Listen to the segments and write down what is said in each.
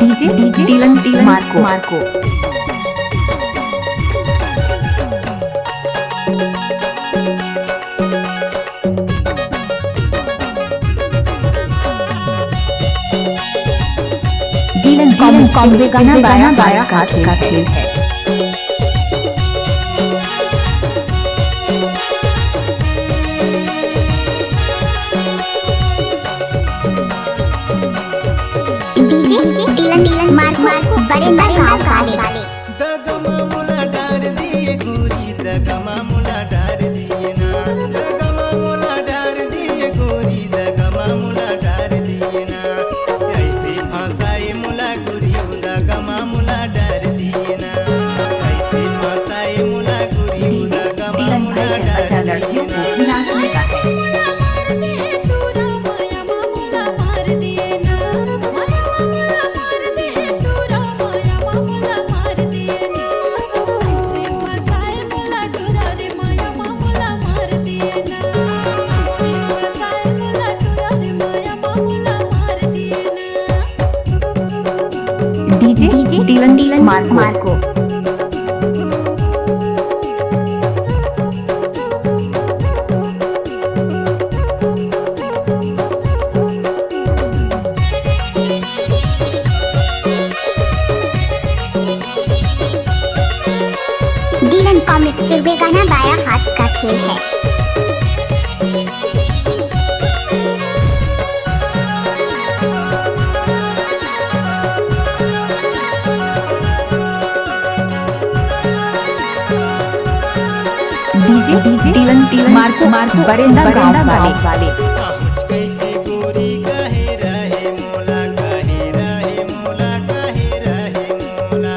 DJ डीलन Marco Dylan कॉम्बे गाना बाया हाथ का खेल है। डीजे डीलन मार्को बड़े गाँव वाले दगमा मुला डार दिए गोरी दगमा मुला डार दिए ना दगमा मुला डार दिए गोरी दगमा मुला डार दिए ना ऐसे फसाए मुला गोरी दगमा मुला डार दिए ना ऐसे फसाए मुला गोरी दगमा मुला डार दिए ना डीजे डीलन मार्को डीलन कॉमिक फिर गाना बाया हाथ का खेल है। डीजे डीलन मार्को बरेंदा गाँव वाले पहुँच गई के गोरी कहे रहे मोला कहे रहे मोला कहे रहे मोला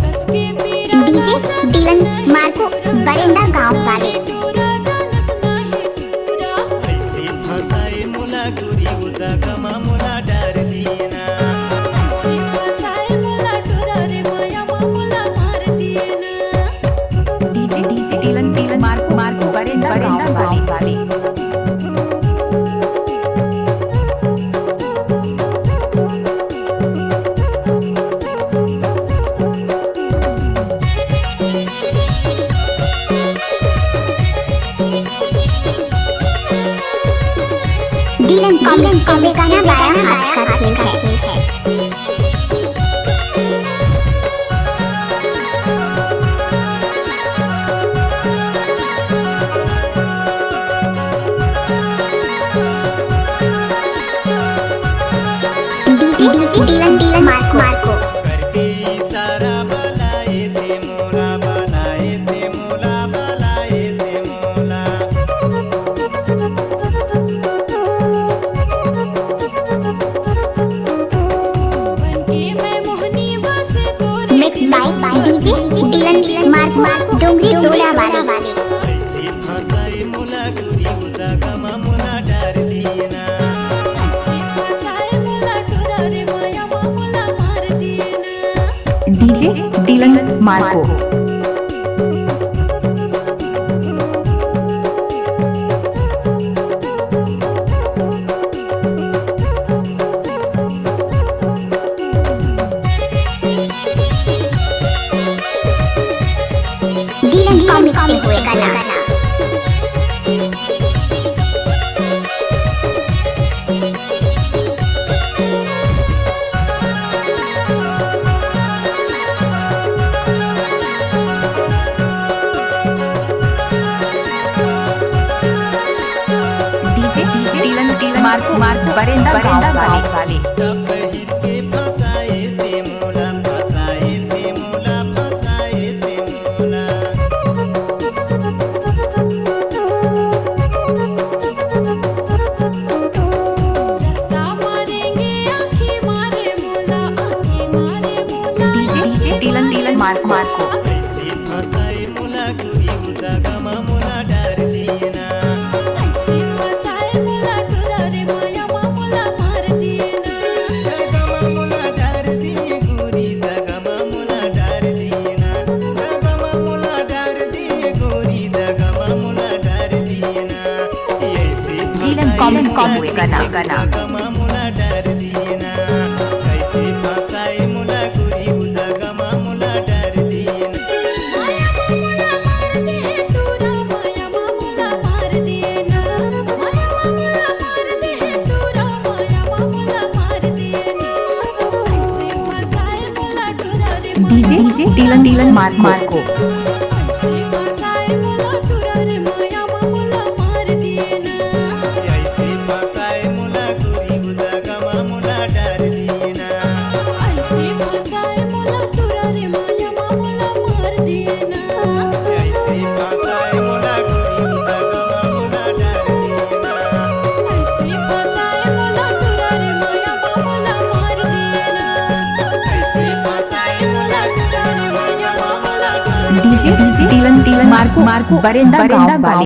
डीजे डीलन मार्को बरेंदा गाँव वाले ऐसे फसाए मुला गोरी दगमा मुला डार दिए ना डीजे डीलन मार्को बरेंदा गाँव वाले डीलन कॉमिक गाना बाया हाथ का खेल है। डीलन मार्को करके इशारा बलाए थे मोला बलाए थे मोला बलाए थे मोला मिक्स बाय डीजे डीलन मार्को डोंगरी डोला वाले ऐसे फसाए मुला गोरी दगमा मुला डार दिए ना डीजे डीलन मार्को डीलन कॉमिक से हुए गाना डीजे डीलन मार्को बरेंदा गाँव वाले तपहित के फसाए थे मोला फसाए थे मोला फसाए थे मोला डीजे डीलन मार्को ऐसे फसाए मुला गोरी दगमा मुला डार दिए ना कम हुए गाना गमा मुला डार दिए ना कैसे फसाए मुला गुरी उदा गमा मुला डार दिए ना डीजे डीलन मार को ऐसे फसाए मुला गुरी उदा गमा मुला डार दिए ना ऐसे फसाए मुला गुरी उदा गमा मुला डार दिए ना ऐसे फसाए मुला गुरी उदा गमा मुला डार डीजे डीलन मार को बरेंदा गाँव वाले